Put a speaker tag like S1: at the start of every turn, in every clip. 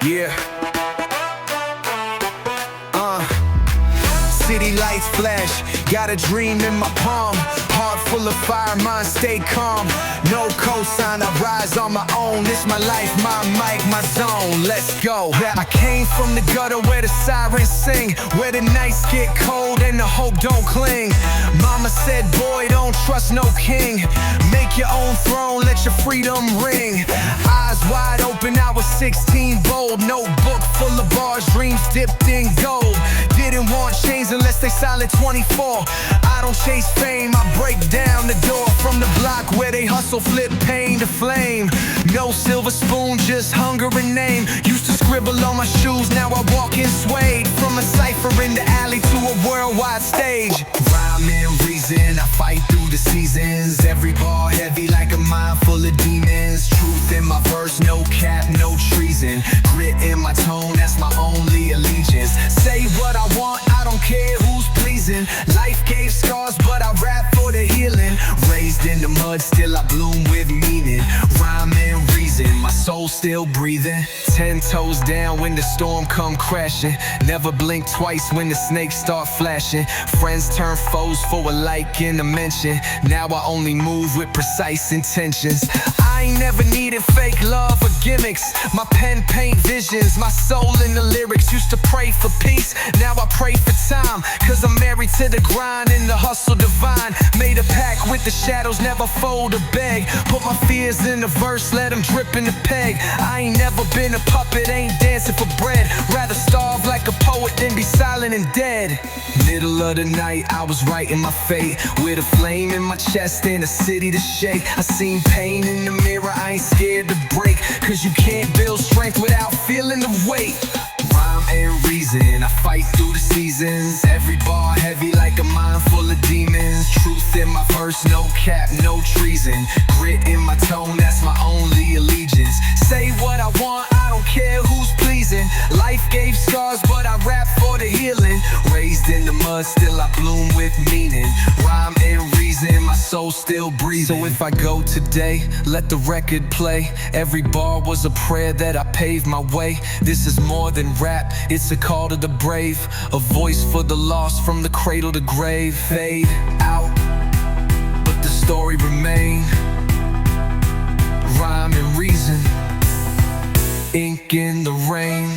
S1: Yeah. City lights flash, got a dream in my palm. Heart full of fire, mind stay calm. No cosign, I rise on my own. This my life, my mic, my zone. Let's go. I came from the gutter where the sirens sing, where the nights get cold and the hope don't cling. Mama said, boy, don't trust no king. Make your own throne, let your freedom ring. Eyes wide open, I was 16, bold. Notebook full of bars, dreams dipped in gold. Didn't want chains unless they solid 24. I don't chase fame, I break down the door. From the block where they hustle, flip pain to flame. No silver spoon, just hunger and name. Used to scribble on my shoes, now I walk in suede. From a cipher in the alley to a worldwide stage. Rhyme and reason, I fight through the seasons. Every bar heavy like a mind full of demons. Truth in my verse, no cap, no treason. Grit in my tone, that's my only allegiance. Say what I want, I don't care who's pleasing. Life gave scars, but I rap for the healing. Raised in the mud, still I bloom with meaning. Rhyme and reason, my soul still breathing. 10 toes down when the storm come crashing. Never blink twice when the snakes start flashing. Friends turn foes for a like and a mention. Now I only move with precise intentions. I ain't never needed fake love or gimmicks. My pen paint visions, my soul in the lyrics. Used to pray for peace, now I pray for time. Cause I'm married to the grind and the hustle divine. Made a pact with the shadows, never fold or beg. Put my fears in the verse, let them drip in the peg. I ain't never been a puppet, ain't dancing for bread. Rather starve like a poet than be silent and dead. Middle of the night, I was writing my fate. With a flame in my chest and a city to shake. I seen pain in the mirror, I ain't scared to break. Cause you can't build strength without feeling the weight. Rhyme and reason, I fight through the seasons. Every bar heavy like a mind full of demons. Truth in my verse, no cap, no treason. Grit in my tone, that's my only allegiance. Say what I want, I don't care who's pleasing. Life gave scars, but I rap for the healing. Raised in the mud, still I bloom with meaning. Rhyme and reason, my soul still breathing. So if I go today, let the record play. Every bar was a prayer that I paved my way. This is more than rap, it's a call to the brave. A voice for the lost from the cradle to grave. Fade out, but the story remain. Rhyme and reason, ink in the rain.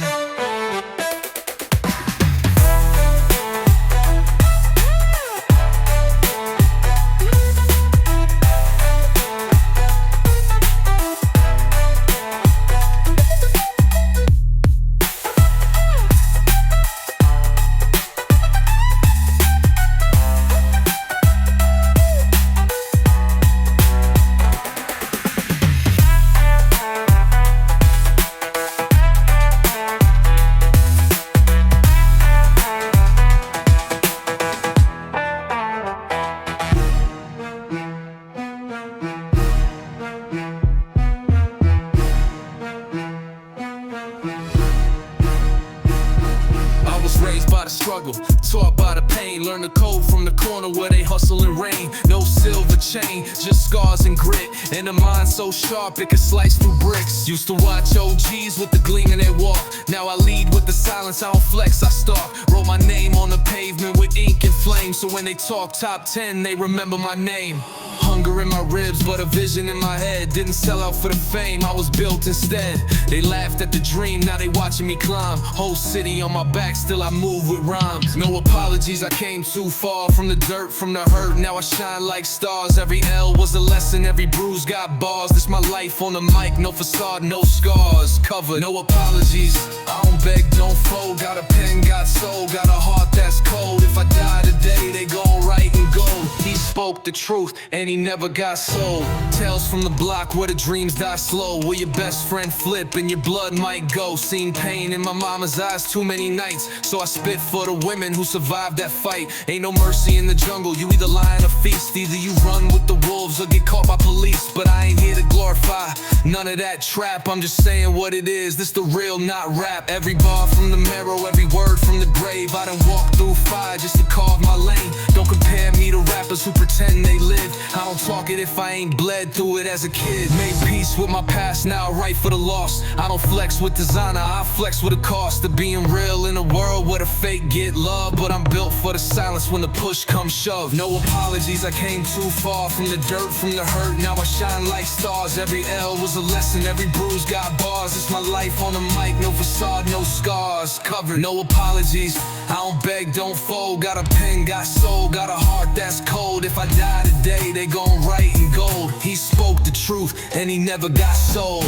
S2: Raised by the struggle, taught by the pain. Learn the code from the corner where they hustle and rain. No silver chain, just scars and grit. And a mind so sharp it can slice through bricks. Used to watch OGs with the gleam in their walk. Now I lead with the silence, I don't flex, I stalk. Wrote my name on the pavement with ink and flame. So when they talk top 10, they remember my name. Hunger in my ribs, but a vision in my head. Didn't sell out for the fame, I was built instead. They laughed at the dream, now they watching me climb. Whole city on my back, still I move with rhymes. No apologies, I came too far. From the dirt, from the hurt, now I shine like stars. Every L was a lesson, every bruise got bars. This my life on the mic, no facade, no scars. Covered, no apologies, I don't beg, don't fold. Got a pen, got soul, got a heart that's cold. If I die today, they gon' write in gold. He spoke the truth, and he never got sold. Tales from the block where the dreams die slow. Where your best friend flip and your blood might go. Seen pain in my mama's eyes too many nights, so I spit for the women who survived that fight. Ain't no mercy in the jungle, you either lion or feast. Either you run with the wolves or get caught by police. But I ain't here to glorify none of that trap, I'm just saying what it is. This the real, not rap. Every Every bar from the marrow, every word from the grave. I done walked through fire just to carve my lane. Don't compare me to rappers who pretend they lived. I don't talk it if I ain't bled through it as a kid. Made peace with my past, now I write for the lost. I don't flex with designer, I flex with the cost of being real in a world where the fake get love. But I'm built for the silence when the push comes shove. No apologies, I came too far from the dirt, from the hurt. Now I shine like stars. Every L was a lesson, every bruise got bars. It's my life on the mic, no facade, no scars covered. No apologies, I don't beg, don't fold. Got a pen, got soul, got a heart that's cold. If I die today, they gon' write in gold. He spoke the truth and he never got sold.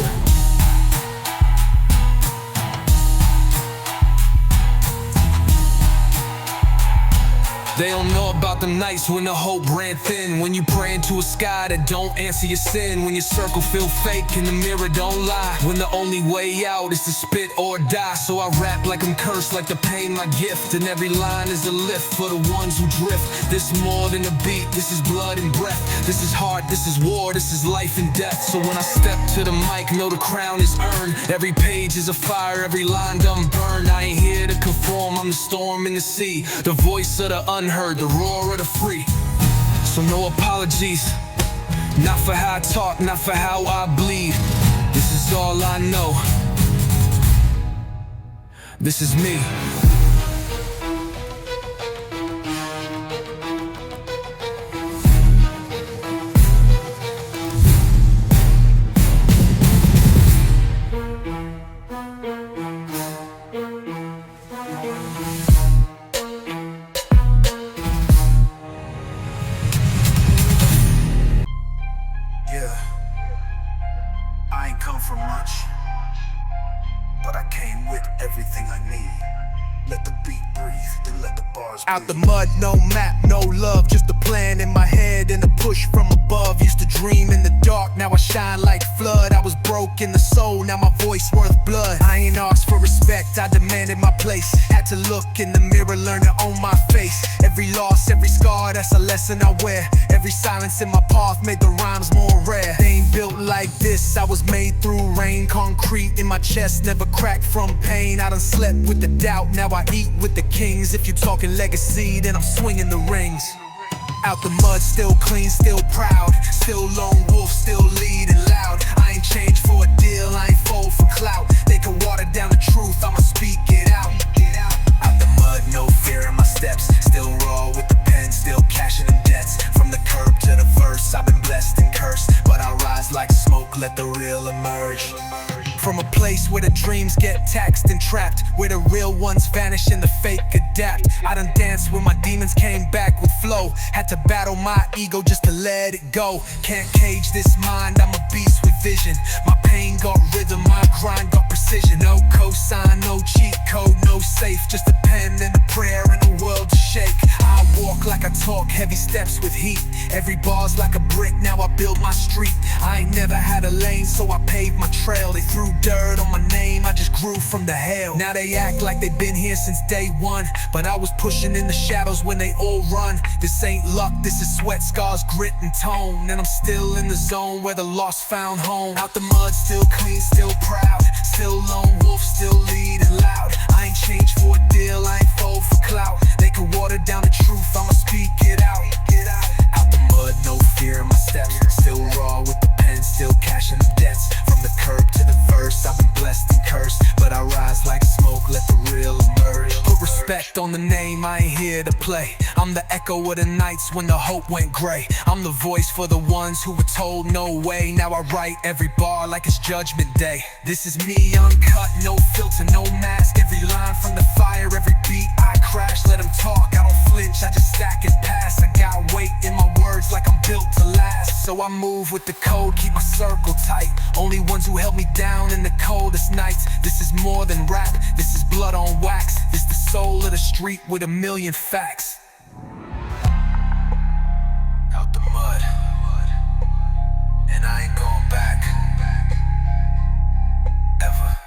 S2: They don't know about the nights when the hope ran thin. When you pray into a sky that don't answer your sin. When your circle feel fake and the mirror don't lie. When the only way out is to spit or die. So I rap like I'm cursed, like the pain my gift. And every line is a lift for the ones who drift. This more than a beat, this is blood and breath. This is heart, this is war, this is life and death. So when I step to the mic, know the crown is earned. Every page is a fire, every line done burned. I ain't here to conform, I'm the storm in the sea. The voice of the unheard, the roar of the free. So no apologies, not for how I talk, not for how I bleed. This is all I know. This is me.
S1: I ain't come from much, but I came with everything I need. Let the beat breathe, then let the bars breathe. Out the mud, no map, no love, just a plan in my head and a push from above. Used to dream in the dark, now I shine like flood. I was broke in the soul, now my voice worth blood. I ain't asked for respect, I demanded my place. Had to look in the mirror, learn to own my face. Every loss, every scar, that's a lesson I wear. Every silence in my path made the rhymes more rare. They ain't built like this, I was made through rain. Concrete in my chest, never cracked from pain. I done slept with the doubt, now I eat with the kings. If you talking legacy, then I'm swinging the rings. Out the mud, still clean, still proud. Still lone wolf, still leading loud. I ain't changed for a deal, I ain't fold for clout. They can water down the truth, I'ma speak it out. Out the mud, no fear in my steps. Still raw with the pen, still cashing them debts. From the curb to the verse, I've been blessed and cursed. But I rise like smoke, let the real emerge. From a place where the dreams get taxed and trapped, where the real ones vanish and the fake adapt. I done danced when my demons came back with flow. Had to battle my ego just to let it go. Can't cage this mind, I'm a beast with vision. My pain got rhythm, my grind got precision. No cosign, no cheat code, no safe. Just a pen and a prayer and the world to shake. I walk like I talk, heavy steps with heat. Every bar's like a brick, now I build my street. I ain't never had a lane, so I paved my trail. They threw dirt on my name, I just grew from the hell. Now they act like they've been here since day one, but I was pushing in the shadows when they all run. This ain't luck, this is sweat, scars, grit and tone. And I'm still in the zone where the lost found home. Out the mud, still clean, still proud. Still lone wolf, still leading loud. I ain't changed for a deal, I ain't fold for clout. They can water down the truth, I'ma speak it out. Out the mud, no fear in my steps. Still raw with the pen, still cashing the debts. From the curb to the verse, I've been blessed and cursed. But I rise like smoke, let the real emerge. Put respect on the name, I ain't here to play. I'm the echo of the nights when the hope went gray. I'm the voice for the ones who were told no way. Now I write every bar like it's judgment day. This is me uncut, no filter, no mask. Every line from the fire, every beat I crash. Let them talk, I don't flinch, I just stack and pass. I got weight in my words like I'm built to last. So I move with the code, keep my circle tight. Only ones who held me down in the coldest nights. This is more than rap, this is blood on wax. This the soul of the street with a million facts. Out the mud, and I ain't going back. Ever.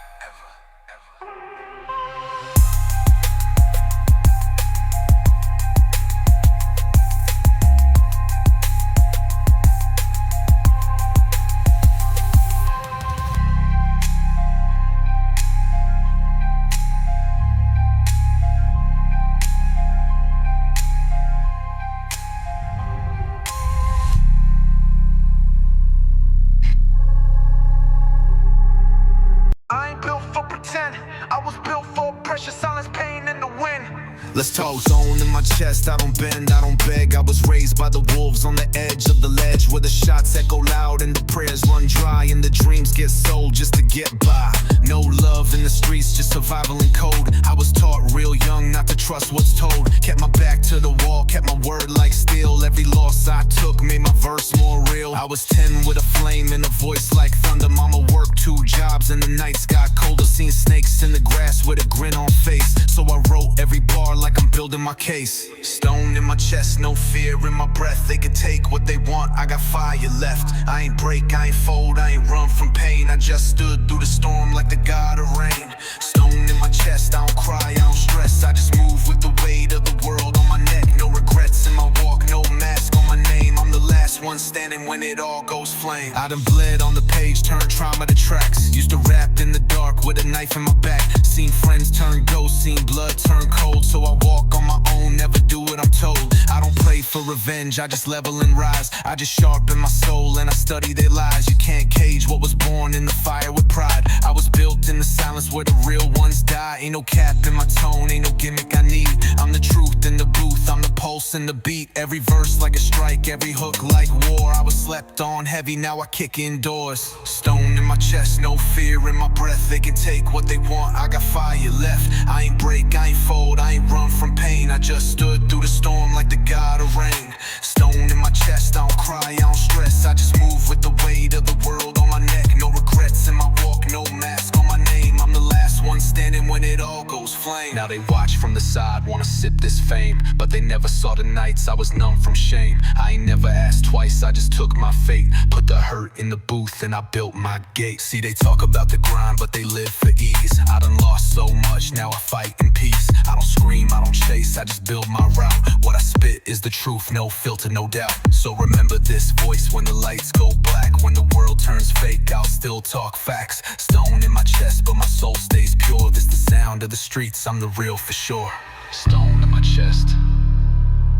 S1: pressure, silence, pain in the wind.
S3: Let's talk. Zone in my chest, I don't bend, I don't beg. I was raised by the wolves on the edge of the ledge, where the shots echo loud and the prayers run dry, and the dreams get sold just to get by. No love in the streets, just survival and code. I was taught real young not to trust what's told. Kept my back to the wall, kept my word like steel. Every loss I took made my verse more real. I was 10 with a flame and a voice like thunder. Mama worked 2 jobs and the nights got colder. Seen snakes in the grass with a grin on face, so I wrote every bar like I'm building my case. Stone in my chest, no fear in my breath. They could take what they want, I got fire left. I ain't break, I ain't fold, I ain't run from pain. I just stood through the storm like the god of rain. Stone in my chest, I don't cry, I don't stress. I just move with the weight of the world on my neck. No regrets in my walk, no mask on my name. I'm the last one standing when it all goes flame. I done bled on the page, turned trauma to tracks. Used to rap in the dark with a knife in my back. Seen friends turn ghosts, seen blood turn cold. So I walk on my own, never do what I'm told. I don't play for revenge, I just level and rise. I just sharpen my soul and I study their lies. You can't cage what was born in the fire with pride. I was built in the silence where the real ones die. Ain't no cap in my tone, ain't no gimmick I need. I'm the truth in the booth, I'm the pulse and the beat. Every verse like a strike, every hook like war. I was slept on heavy, now I kick indoors. Stone in my chest, no fear in my breath. They can take what they want, I got fire left. I ain't break, I ain't fold, I ain't run from pain. I just stood through the storm like the god of rain. Stone in my chest, I don't cry, I don't stress. I just move with the weight of the world on my neck. No regrets in my walk, no mask on my name. I'm the last one standing when it all goes flame. Now they watch from the side, wanna sip this fame, but they never saw the nights I was numb from shame. I ain't never asked twice, I just took my fate. Put the hurt in the booth and I built my gate. See, they talk about the grind, but they live for ease. I done lost so much, now I fight in peace. I don't scream, I don't chase, I just build my route. What I spit is the truth, no filter, no doubt. So remember this voice when the lights go black. When the world turns fake, I'll still talk facts. Stone in my chest, but my soul stays pure. This the sound of the streets, I'm the real for sure. Stone in my chest,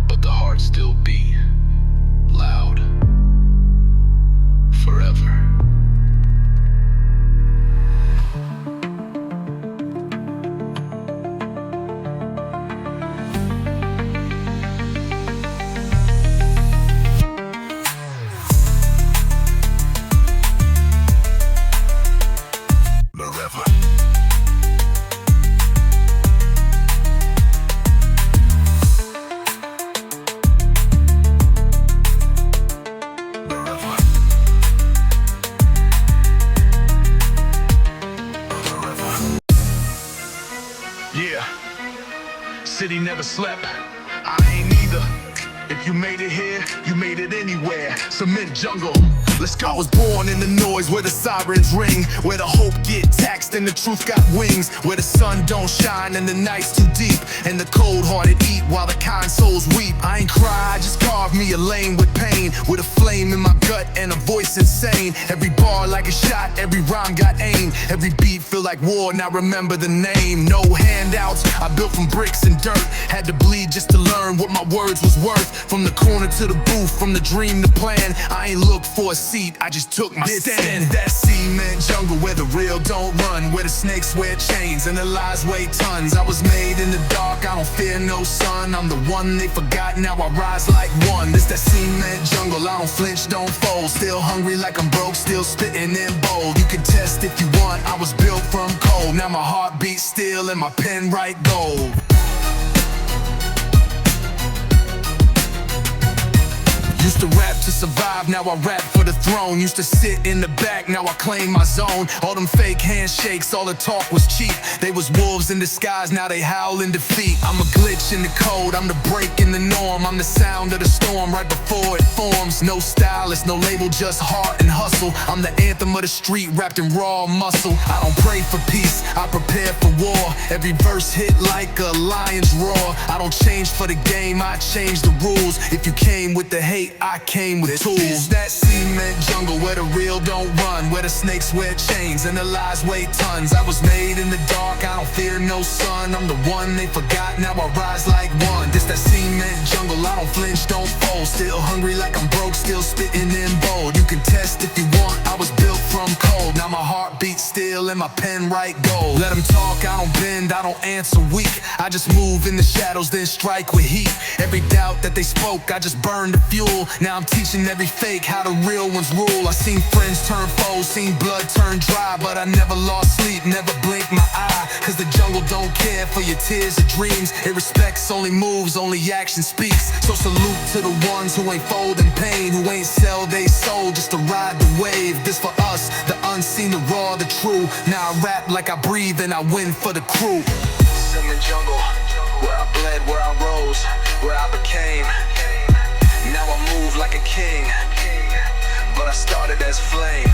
S3: but the heart still beat loud forever.
S4: Yeah, city never slept, I ain't either. If you made it here, you made it anywhere. Cement jungle, let's go.
S1: I was born in the noise where the sirens ring, where the hope get taxed and the truth got wings, where the sun don't shine and the night's too deep, and the cold-hearted eat while the kind souls weep. I ain't cry, I just carved me a lane with pain, with a flame in my gut and a voice insane. Every bar like a shot, every rhyme got aim, every beat feel like war, now remember the name. No handouts, I built from bricks and dirt, had to bleed just to learn what my words was worth. From the corner to the booth, from the dream to plan, I ain't looked for a seat, I just took my stand. That cement jungle where the real don't run, where the snakes wear chains and the lies weigh tons. I was made in the dark, I don't fear no sun. I'm the one they forgot, now I rise like one. This that cement jungle, I don't flinch, don't fold. Still hungry like I'm broke, still spitting in bold. You can test if you want, I was built from cold. Now my heart beats still and my pen write gold. Used to rap to survive, now I rap for the throne. Used to sit in the back, now I claim my zone. All them fake handshakes, all the talk was cheap. They was wolves in disguise, now they howl in defeat. I'm a glitch in the code, I'm the break in the norm. I'm the sound of the storm right before it forms. No stylist, no label, just heart and hustle. I'm the anthem of the street, wrapped in raw muscle. I don't pray for peace, I prepare for war. Every verse hit like a lion's roar. I don't change for the game, I change the rules. If you came with the hate, I came with tools.
S2: It's that cement jungle where the real don't run, where the snakes wear chains and the lies weigh tons. I was made in the dark, I don't fear no sun. I'm the one they forgot, now I rise like one. This that cement jungle, I don't flinch, don't fold. Still hungry like I'm broke, still spitting in bold. You can test if you want, I was built from cold. Now my heart beats still and my pen write gold. Let them talk, I don't bend, I don't answer weak. I just move in the shadows, then strike with heat. Every doubt that they spoke, I just burned the fuel. Now I'm teaching every fake how the real ones rule. I seen friends turn foes, seen blood turn dry, but I never lost sleep, never blinked my eye. Cause the jungle don't care for your tears or dreams. It respects only moves, only action speaks. So salute to the ones who ain't folding pain, who ain't sell they soul just to ride the wave. This for us, the unseen, the raw, the true. Now I rap like I breathe and I win for the crew.
S3: In the jungle, where I bled, where I rose, where I became. Now I move like a king, but I started as flame.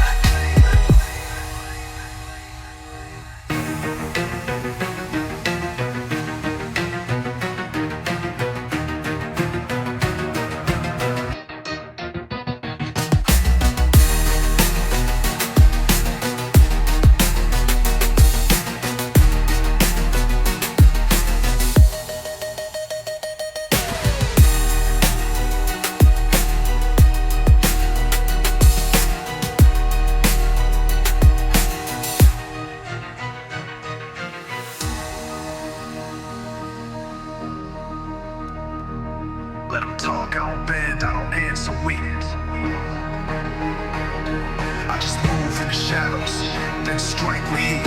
S3: Let them talk, I don't bend, I don't answer weak. I just move in the shadows, then strike with heat.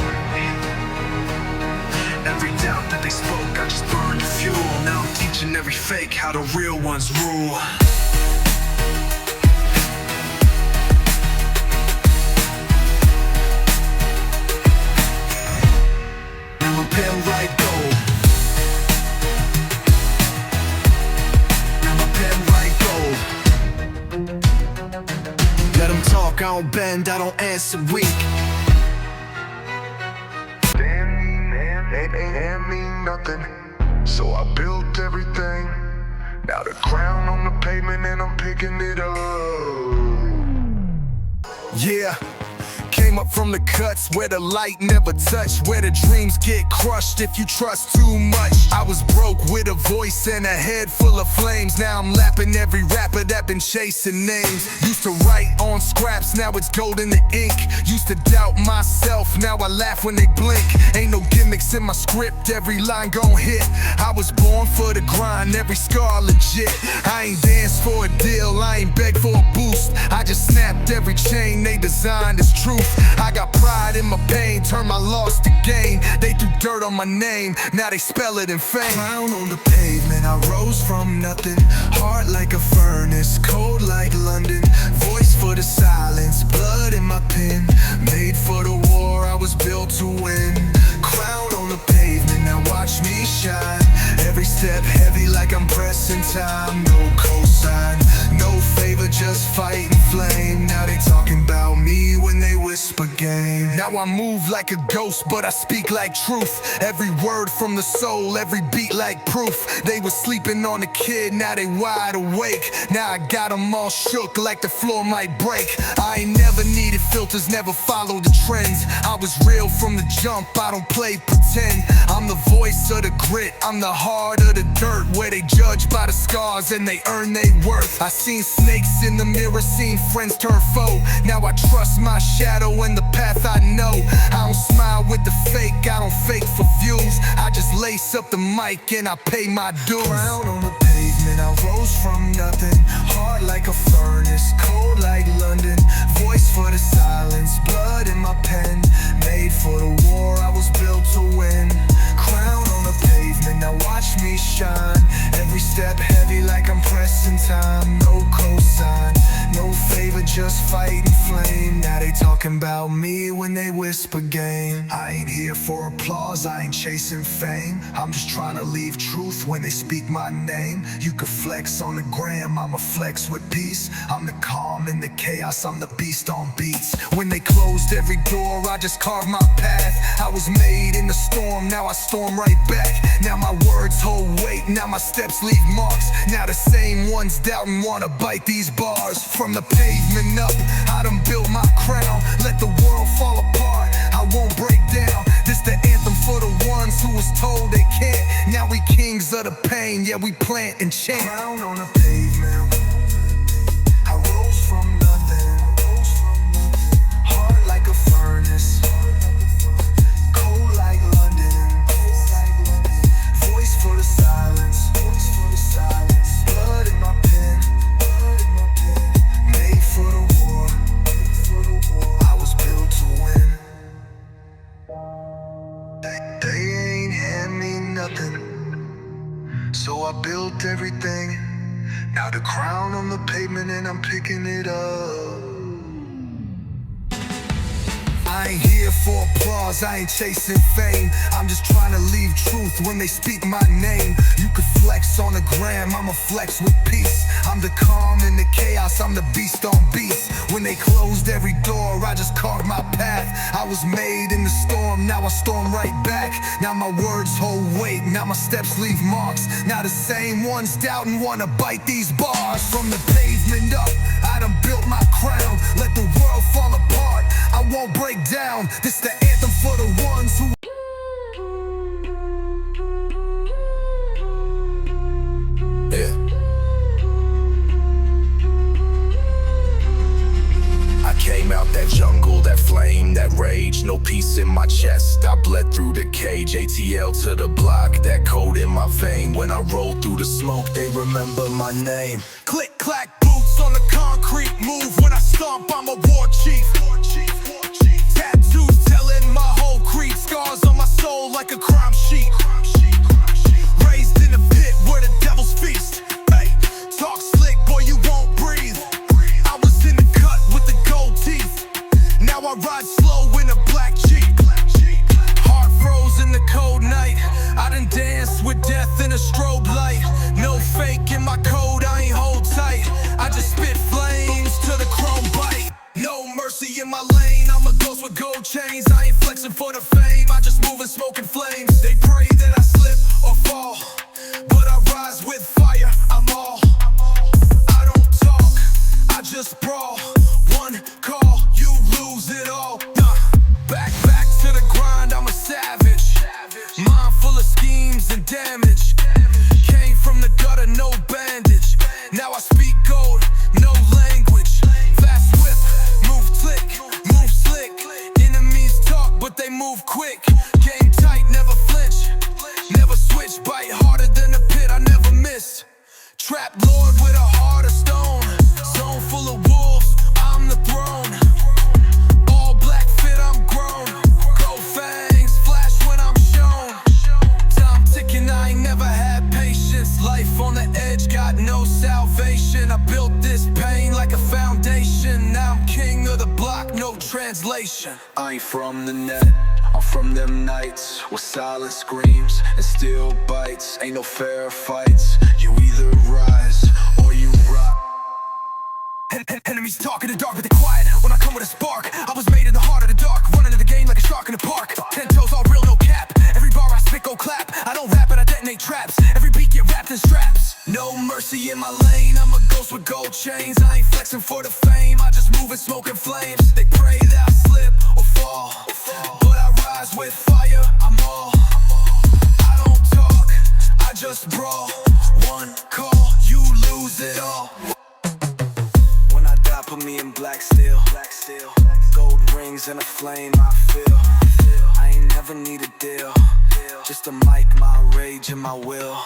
S3: Every doubt that they spoke, I just burned the fuel. Now I'm teaching every fake how the real ones rule.
S1: Now my pen write gold. Let them talk, I don't bend, I don't answer weak.
S4: Ain't mean nothing, so I built everything. Now the crown on the pavement and I'm picking it up.
S1: Yeah, came up from the cuts where the light never touched, where the dreams get crushed if you trust too much. I was broke with a voice and a head full of flames. Now I'm lapping every rapper that been chasing names. Used to write on scraps, now it's gold in the ink. Used to doubt myself, now I laugh when they blink. Ain't no gimmicks in my script, every line gon' hit. I was born for the grind, every scar legit. I ain't danced for a deal, I ain't begged for a boost. I just snapped every chain they designed as truth. I got pride in my pain, turned my loss to gain. They threw dirt on my name, now they spell it in fame. Crown on the pavement, I rose from nothing. Heart like a furnace, cold like London. Voice for the silence, blood in my pen. Made for the war, I was built to win. Crown on the pavement, now watch me shine. Every step heavy like I'm pressing time. No cosign, no favor, just fight and flame. Now they talking about me when they whisper game. Now I move like a ghost, but I speak like truth. Every word from the soul, every beat like proof. They was sleeping on the kid, now they wide awake. Now I got them all shook like the floor might break. I ain't never needed filters, never followed the trends. I was real from the jump, I don't play pretend. I'm the voice of the grit, I'm the heart of the dirt. Where they judge by the scars and they earn their worth. I seen snakes in the mirror, seen friends turn foe. Now I trust my shadow and the path I know. I don't smile with the fake, I don't fake for views. I just lace up the mic and I pay my dues. Crown on the pavement, I rose from nothing. Heart like a furnace, cold like London. Voice for the silence, blood in my pen. Made for the war, I was built to win. Crown on the pavement, now watch me shine. Every step heavy like I'm pressing time. No cosign, no favor, just fight and flame. Now they talking about me when
S3: when they whisper game. I ain't here for applause, I ain't chasing fame. I'm just trying to leave truth when they speak my name. You can flex on the gram, I'ma flex with peace. I'm the calm in the chaos, I'm the beast on beats. When they closed every door, I just carved my path. I was made in the storm, now I storm right back. Now my words hold weight, now my steps leave marks. Now the same ones doubting wanna bite these bars. From the pavement up, I done built my crown. Let the world fall apart, I won't break down. This the anthem for the ones who was told they can't. Now we kings of the pain, yeah we plant and chant. Crown on the pavement, I rose from nothing. Heart like a furnace, cold like London. Voice for the silence, blood in my pen. Made for the war, I was built to win. They ain't hand me nothing, so I built everything. Now the crown on the pavement and I'm picking it up. I ain't here for applause, I ain't chasing fame. I'm just trying to leave truth when they speak my name. You could flex on the gram, I'ma flex with peace. I'm the calm in the chaos, I'm the beast on beats. When they closed every door, I just carved my path. I was made in the storm, now I storm right back. Now my words hold weight, now my steps leave marks. Now the same ones doubting wanna bite these bars. From the pavement up, I done built my crown. Let the world fall apart, I won't break down. This the anthem for the ones who
S5: Came out that jungle, that flame, that rage. No peace in my chest, I bled through the cage. ATL to the block, that code in my vein. When I roll through the smoke, they remember my name.
S1: Click, clack, boots on the concrete. Move when I stomp, I'm a war chief. Tattoos telling my whole creed. Scars on my soul like a crime sheet. Raised in the pit where the devils feast. Hey, talk slick, boy, you won't breathe. I was in the cut with the gold teeth. Now I ride slow in a black Jeep. Heart froze in the cold night. I done danced with death in a strobe light. No fake in my code, I ain't hold tight. I just spit flames to the chrome bite. No mercy in my lane, I'm a ghost with gold chains. I ain't flexing for the fame, I just move in smoking flames. They pray that I slip or fall, but I rise with fire, I'm all. I don't talk, I just brawl. One call, you lose it all. Back to the grind, I'm a savage. Mind full of schemes and damage. Came from the gutter, no bandage. Now I speak gold, no language. Fast whip, move click, move slick. Enemies talk, but they move quick. Game tight, never flinch, never switch. Bite harder than the pit, I never miss. Trap lord with a heart of stone. Zone full of wolves, I'm the throne. All black fit, I'm grown. Grow fangs, flash when I'm shown. Time ticking, I ain't never had patience. Life on the edge, got no salvation. I built this pain like a foundation. Now I'm king of the block, no translation.
S5: I ain't from the net, I'm from them nights where silence screams and steel bites. Ain't no fair fights, you either rise or you rot.
S1: Enemies talk in the dark, but they're quiet when I come with a spark. I was made in the heart of the dark, running to the game like a shark in the park. 10 toes, all real, no cap. Every bar I spit, go clap. I don't rap, but I detonate traps. Every beat get wrapped in straps. No mercy in my lane, I'm a ghost with gold chains. I ain't flexing for the fame, I just move in smoking flames. They pray that I slip or fall, but I rise with fire, I'm all. I don't talk, I just brawl. One call, you lose it all.
S5: Put me in black steel, gold rings and a flame I feel. I ain't never need a deal, just a mic, my rage and my will.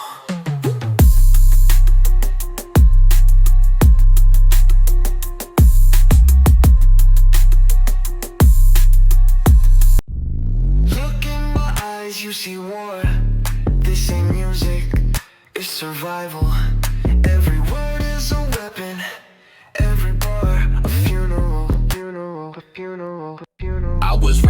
S3: Look in my eyes, you see war. This ain't music, it's survival. Every word is a weapon. Every bar, a funeral, a funeral, a funeral, a funeral.
S5: I was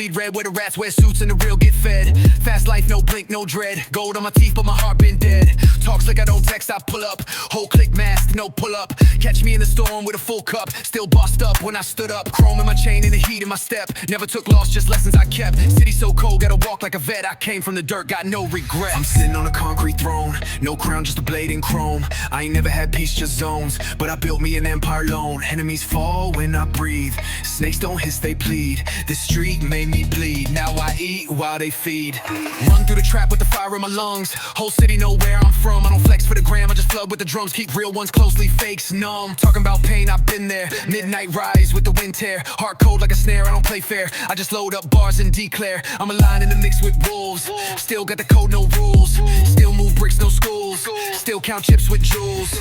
S1: bleed red where the rats wear suits and the real get fed. Fast life, no blink, no dread. Gold on my teeth, but my heart been dead. Talk slick, I don't text, I pull up. Whole click mask, no pull up. Catch me in the storm with a full cup. Still bossed up when I stood up. Chrome in my chain and the heat in my step. Never took loss, just lessons I kept. City so cold, gotta walk like a vet. I came from the dirt, got no regret. I'm sitting on a concrete throne. No crown, just a blade and chrome. I ain't never had peace, just zones. But I built me an empire alone. Enemies fall when I breathe. Snakes don't hiss, they plead. This street made me bleed. Now I eat while they feed. Run through the trap with the fire in my lungs. Whole city know where I'm from. I don't flex for the gram, I just flood with the drums. Keep real ones closely, fakes numb. Talking about pain, I've been there. Midnight rise with the wind tear. Heart cold like a snare, I don't play fair. I just load up bars and declare I'm a lion in the mix with wolves. Still got the code, no rules. Still move bricks, no schools. Still count chips with jewels.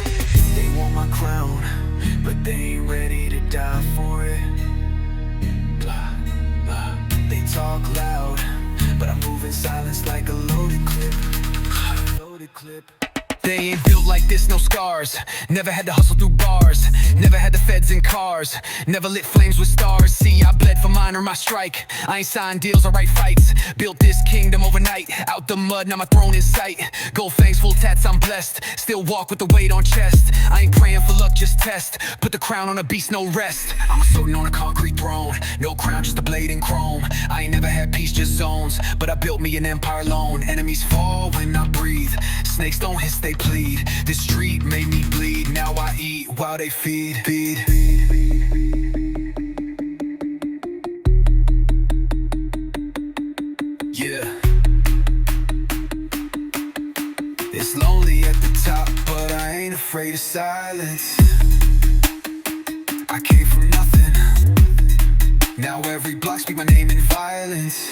S1: They want my crown, but they ain't ready to die for it. Blah, blah. They talk loud, but I move in silence like a loaded clip. Loaded clip. They ain't built like this, no scars. Never had to hustle through bars. Never had the feds in cars. Never lit flames with stars. See, I bled for mine or my strike. I ain't signed deals, I write fights. Built this kingdom overnight. Out the mud, now my throne in sight. Gold fangs, full tats, I'm blessed. Still walk with the weight on chest. I ain't praying for luck, just test. Put the crown on a beast, no rest. I'm sitting on a concrete throne. No crown, just a blade and chrome. I ain't never had peace, just zones. But I built me an empire alone. Enemies fall when I breathe. Snakes don't hiss, they plead. This street made me bleed. Now I eat while they feed. Yeah. It's lonely at the top, but I ain't afraid of silence. I came from nothing. Now every block speak my name in violence.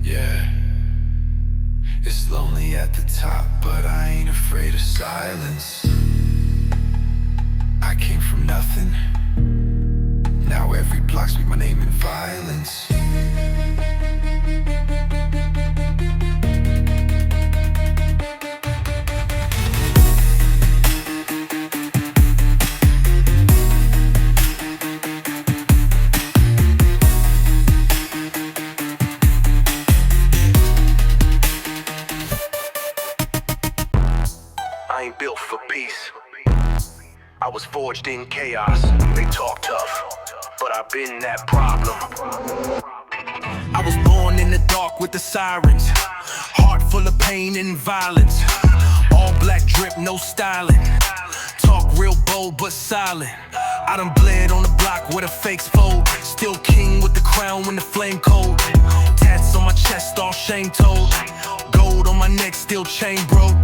S1: Yeah, it's lonely at the top, but I ain't afraid of silence. I came from nothing. Now every block speak my name in violence. I ain't built for peace. I was forged in chaos. They talk tough, but I've been that problem. I was born in the dark with the sirens. Heart full of pain and violence. All black drip, no styling. Talk real bold but silent. I done bled on the block where the fakes fold. Still king with the crown when the flame cold. Tats on my chest, all shame told. Gold on my neck, still chain broke.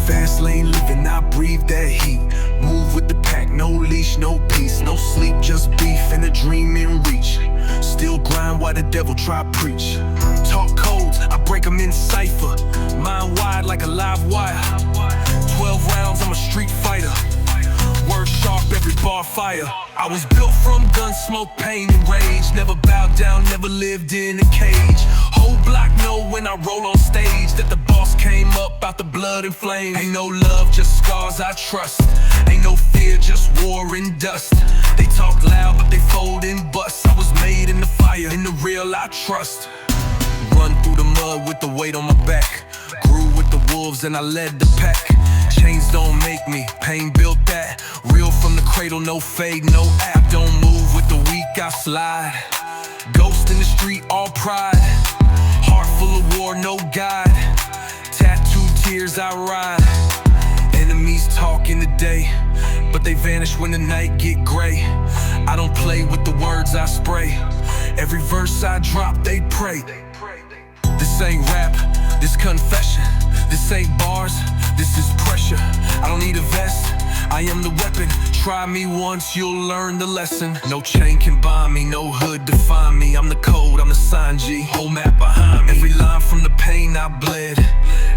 S1: Fast lane living, I breathe that heat. Move with the pack, no leash, no peace. No sleep, just beef and a dream in reach. Still grind while the devil try preach. Talk codes, I break them in cipher. Mind wide like a live wire. 12 rounds, I'm a street fighter. Word sharp, every bar fire. I was built from gun smoke, pain and rage. Never bowed down, never lived in a cage. Whole block know when I roll on stage that the boss came up out the blood and flame. Ain't no love, just scars I trust. Ain't no fear, just war and dust. They talk loud, but they fold and bust. I was made in the fire, in the real I trust. Run through the mud with the weight on my back. Grew with the wolves and I led the pack. Chains don't make me, pain built that. Real from the cradle, no fade, no app. Don't move with the weak, I slide. Ghost in the street, all pride. Heart full of war, no guide. Tattooed tears, I ride. Enemies talk in the day, but they vanish when the night get gray. I don't play with the words I spray. Every verse I drop, they pray. This ain't rap, this confession. This ain't bars, this is pressure. I don't need a vest, I am the weapon.
S2: try me once, you'll learn the lesson. No chain can bind me, no hood define me. I'm the code, I'm the sign G, whole map behind me. Every line from the pain I bled,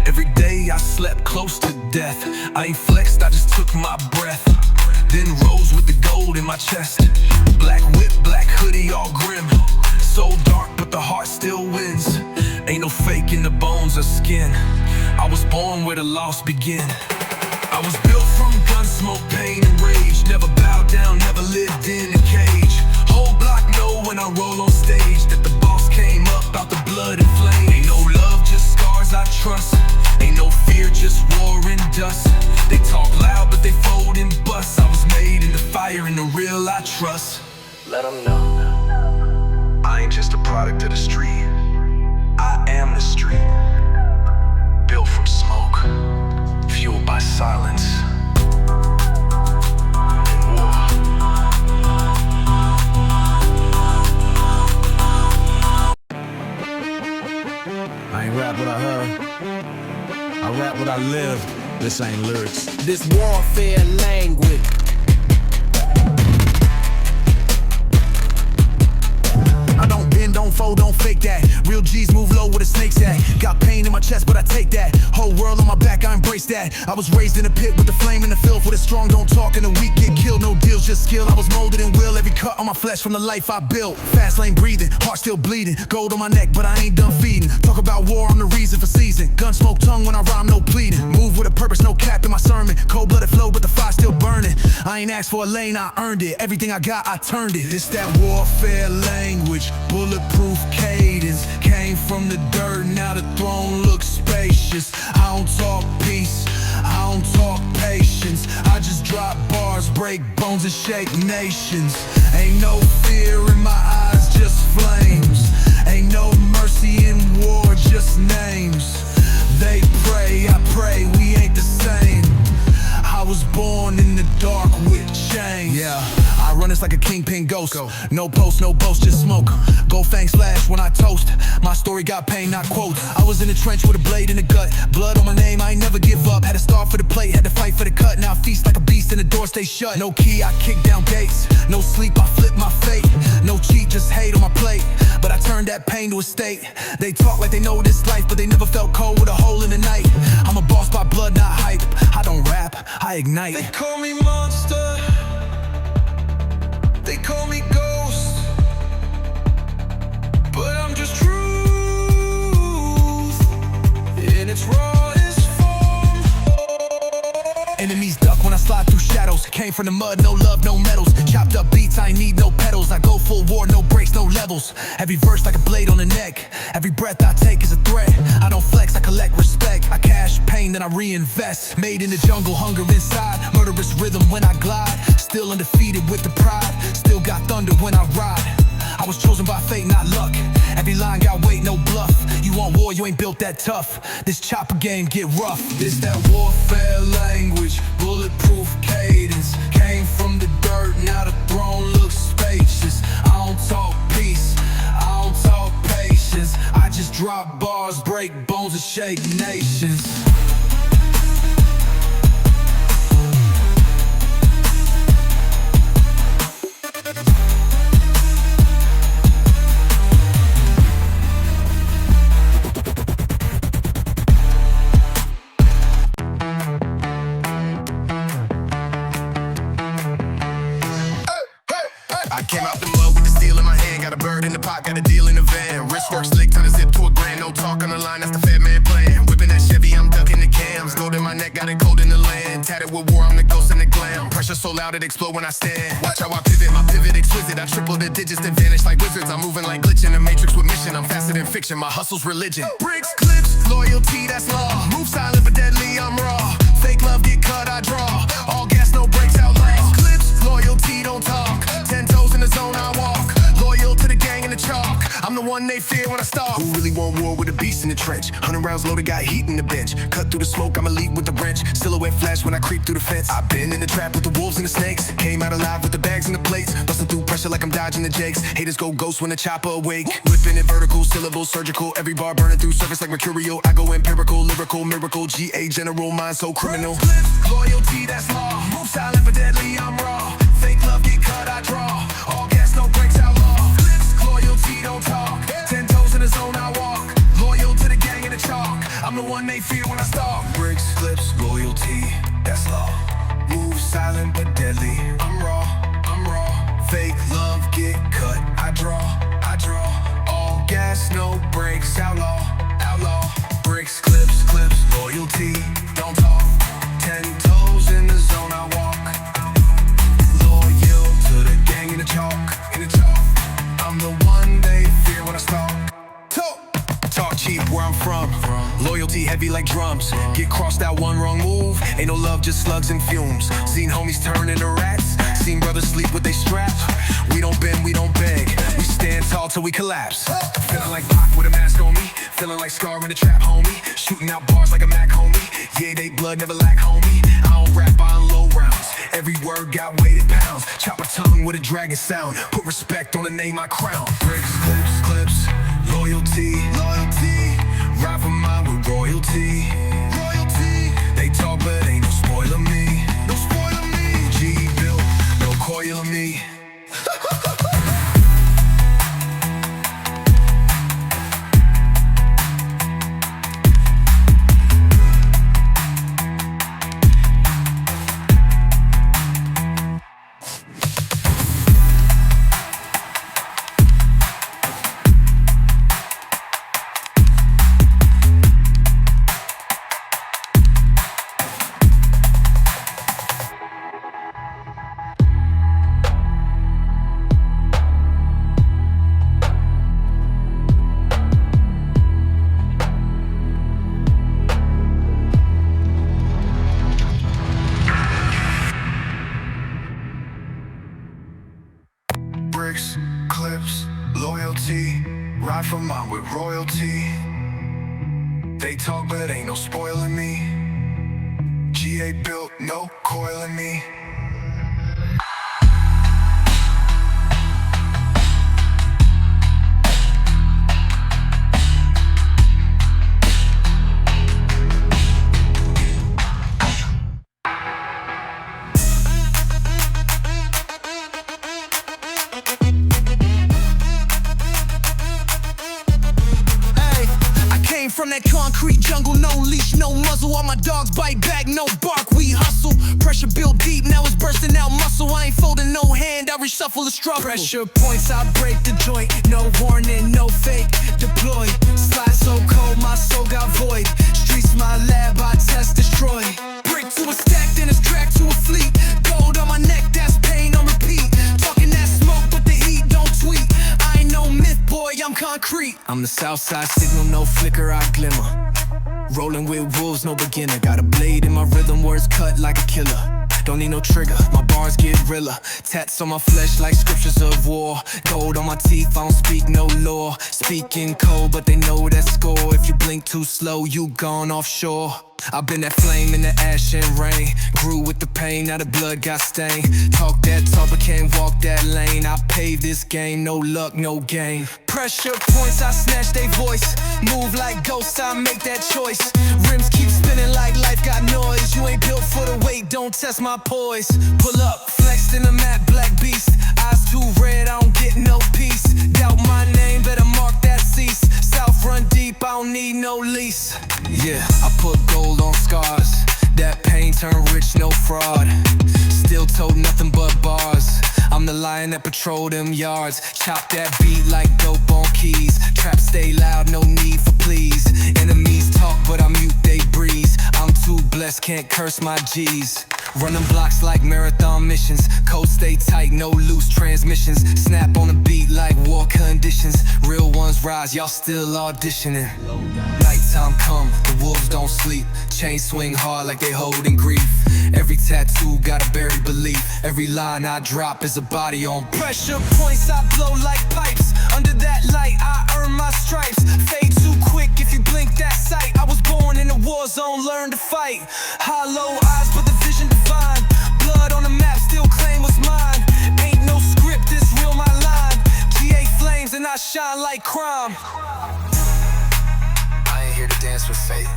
S2: every day I slept close to death. I ain't flexed, I just took my breath, then rose with the gold in my chest. Black whip, black hoodie, all grim. So dark, but the heart still wins. Ain't no fake in the bones or skin. I was born where the loss begin. I was built from gun smoke, pain and rage. Never bowed down, never lived in a cage. Whole block know when I roll on stage that the boss came up out the blood and flame. Ain't no love, just scars I trust. Ain't no fear, just war and dust. They talk loud, but they fold and bust. I was made in the fire, and the real I trust.
S5: Let them know I ain't just a product of the street. I am the street, built from smoke, fueled by silence and war.
S1: I ain't rap what I heard, I rap what I live. This ain't lyrics.
S6: This warfare language.
S1: I don't bend, don't fold, don't fake that. Real G's move low where the snakes at. Got pain in my chest, but I take that. Whole world on my back, I embrace that. I was raised in a pit with the flame and the filth, where the strong don't talk and the weak get killed. No deals, just skill. I was molded in will. Every cut on my flesh from the life I built. Fast lane breathing, heart still bleeding. Gold on my neck, but I ain't done feeding. Talk about war, I'm the reason for season. Gun smoke tongue when I rhyme, no pleading. Move with a purpose, no cap in my sermon. Cold-blooded flow, but the fire still burning. I ain't asked for a lane, I earned it. Everything I got, I turned it. It's that warfare language, bulletproof cadence. Came from the dirt, now the throne looks spacious. I don't talk peace, I don't talk patience. I just drop bars, break bones and shake nations. Ain't no fear in my eyes, just flames. Ain't no mercy in war, just names. They pray, I pray, we ain't the same. I was born in the dark with chains. Yeah, I run this like a kingpin ghost. No post, no boast, just smoke. Gold fangs flash when I toast. My story got pain, not quotes. I was in the trench with a blade in the gut. Blood on my name, I ain't never give up. Had to start for the plate, had to fight for the cut. Now I feast like a beast and the door stay shut. No key, I kick down gates. No sleep, I flip my fate. No cheat, just hate on my plate. But I turned that pain to a state. They talk like they know this life, but they never felt cold with a hole in the night. I'm a boss by blood, not hype. I don't rap, I ignite.
S2: They call me monster, they call me ghost, but I'm just truth in its rawest form. Enemies duck when I slide through shadows. Came from the mud, no love, no medals. Chopped up beats, I ain't need no pedals. I go full war, no breaks, no levels. Every verse like a blade on the neck. Every breath I take is a threat. I don't flex, I collect respect. I cash pain, then I reinvest. Made in the jungle, hunger inside. Murderous rhythm when I glide. Still undefeated with the pride. Still got thunder when I ride. I was chosen by fate, not luck. Every line got weight, no bluff. You want war, you ain't built that tough. This chopper game get rough. This that warfare language, bulletproof cadence. Came from the dirt, now the throne looks spacious. I don't talk peace, I don't talk patience. I just drop bars, break bones and shake nations.
S3: I came out the mud with the steel in my hand. Got a bird in the pot, got a deal in the van. Wristwork slick, turn a zip to a grand. No talk on the line, that's the fat man plan. Whipping that Chevy, I'm ducking the cams. Gold in my neck, got it cold in the land. Tatted with war, I'm the ghost in the glam. Pressure so loud it explode when I stand. Watch how I pivot, my pivot exquisite. I triple the digits that vanish like wizards. I'm moving like glitch in the matrix with mission. I'm faster than fiction, my hustle's religion. Bricks, clips, loyalty, that's law. Move silent but deadly, I'm raw. Fake love, get cut, I draw. All gas, no breaks, outlaw. Clips, loyalty, don't talk. 10 toes in the zone, I walk. Loyal to the gang in the chalk. I'm the one they fear when I stalk. Who really want war with a beast in the trench? 100 rounds loaded, got heat in the bench. Cut through the smoke, I'm elite with the wrench. Silhouette flash when I creep through the fence. I've been in the trap with the wolves and the snakes. Came out alive with the bags and the plates. Busting through pressure like I'm dodging the jakes. Haters go ghost when the chopper awake. Whipping it vertical, syllable, surgical. Every bar burning through surface like mercurial. I go empirical, lyrical. miracle, GA general, mind so criminal.
S4: Loyalty, that's law. Move silent but deadly, I'm raw. Fake love, get cut, I draw. All gas, no brakes, outlaw. Loyalty, don't talk. 10 toes in the zone, I walk. Loyal to the gang in the chalk. I'm the one they fear when I stalk.
S3: Bricks, clips, loyalty, that's law.
S4: Move silent but deadly, I'm raw, I'm raw.
S3: Fake love, get cut,
S4: I draw, I draw.
S3: all gas, no brakes, outlaw.
S4: Outlaw.
S3: Bricks, clips, loyalty,
S4: Don't talk.
S3: 10 toes in the zone, I walk. Loyal to the gang in the chalk.
S4: In the chalk.
S3: I'm the one they fear when I stalk.
S4: Talk
S3: Cheap where I'm from. Loyalty heavy like drums. Get crossed out one wrong move. Ain't no love, just slugs and fumes. Seen homies turn into rats. Seen brothers sleep with they strap. We don't bend, we don't beg. We stand tall till we collapse.
S4: Feeling like Pac with a mask on me. Feeling like Scar in the trap, homie. Shooting out bars like a Mac, homie.
S3: Yeah, they blood never lack, homie. I don't rap, I unload rounds. Every word got weighted pounds. Chop a tongue with a dragon sound. Put respect on the name I crown.
S4: Bricks, clips,
S3: Loyalty,
S4: loyalty,
S3: ride for mine with royalty.
S4: royalty.
S3: They talk but ain't no spoiling me.
S4: No spoiling me.
S3: G built, no coiling me. Bricks, clips, loyalty, ride for mine with royalty. They talk but ain't no spoiling me. GA built, no coiling me.
S1: From that concrete jungle, no leash, no muzzle. All my dogs bite back, no bark, we hustle. Pressure built deep, now it's bursting out muscle. I ain't folding no hand, I reshuffle the struggle. Pressure points, I break the joint. No warning, no fake, deploy. Slide so cold, my soul got void. Streets my lab, I test, destroy. Brick to a stack, then it's track to a fleet. Gold on my neck, that's pain on repeat. Talking that smoke, but the heat don't tweet. I ain't no myth, boy, I'm concrete. I'm the Southside signal, no flicker, I glimmer. Rolling with wolves, no beginner. Got a blade in my rhythm, words cut like a killer. Don't need no trigger, my bars get realer. Tats on my flesh like scriptures of war. Gold on my teeth, I don't speak no law. Speaking cold, but they know that score. If you blink too slow, you gone offshore. I've been that flame in the ash and rain. Grew with the pain, now the blood got stained. Talk that talk, but can't walk that lane. I paved this game, no luck, no gain. Pressure points, I snatch they voice. Move like ghosts, I make that choice. Rims keep spinning like life got noise. You ain't built for the weight, don't test my poise. Pull up, flexed in the matte black beast. Eyes too red, I don't get no peace. Doubt my name, better mark that cease. South run deep, I don't need no lease. Yeah, I put gold on scars. That pain turned rich, no fraud. Still told nothing but bars. I'm the lion that patrol them yards. Chop that beat like dope on keys. Trap stay loud, no need for please. Enemies talk, but I mute they breeze. I'm too blessed, can't curse my G's. Running blocks like marathon missions. Code stay tight, no loose transmissions. Snap on the beat like war conditions. Real ones rise, y'all still auditioning. Nighttime come, the wolves don't sleep. Chains swing hard like they holding grief. Every tattoo got a buried belief. Every line I drop is a body on pressure points. I blow like pipes. Under that light, I earn my stripes. Fade too quick if you blink that sight. I was born in a war zone, learn to fight. Hollow eyes, but the vision divine. Blood on the map, still claim what's mine. Ain't no script, this real my line. GA flames and I shine like crime.
S3: I ain't here to dance with fate.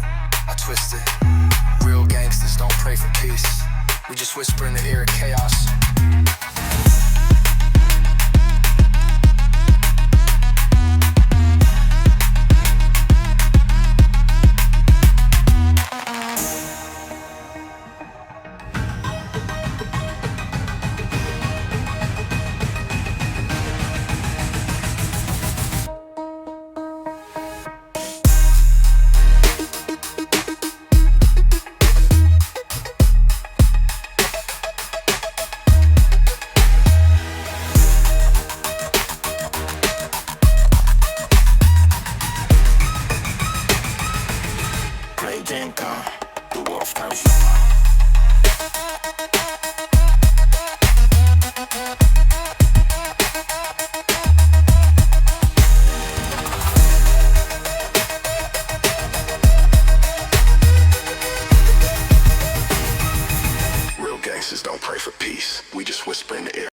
S5: I twist it. Real gangsters don't pray for peace. We just whisper in the ear of chaos.
S7: The wolf comes. Real gangsters don't pray for peace. We just whisper in the ear.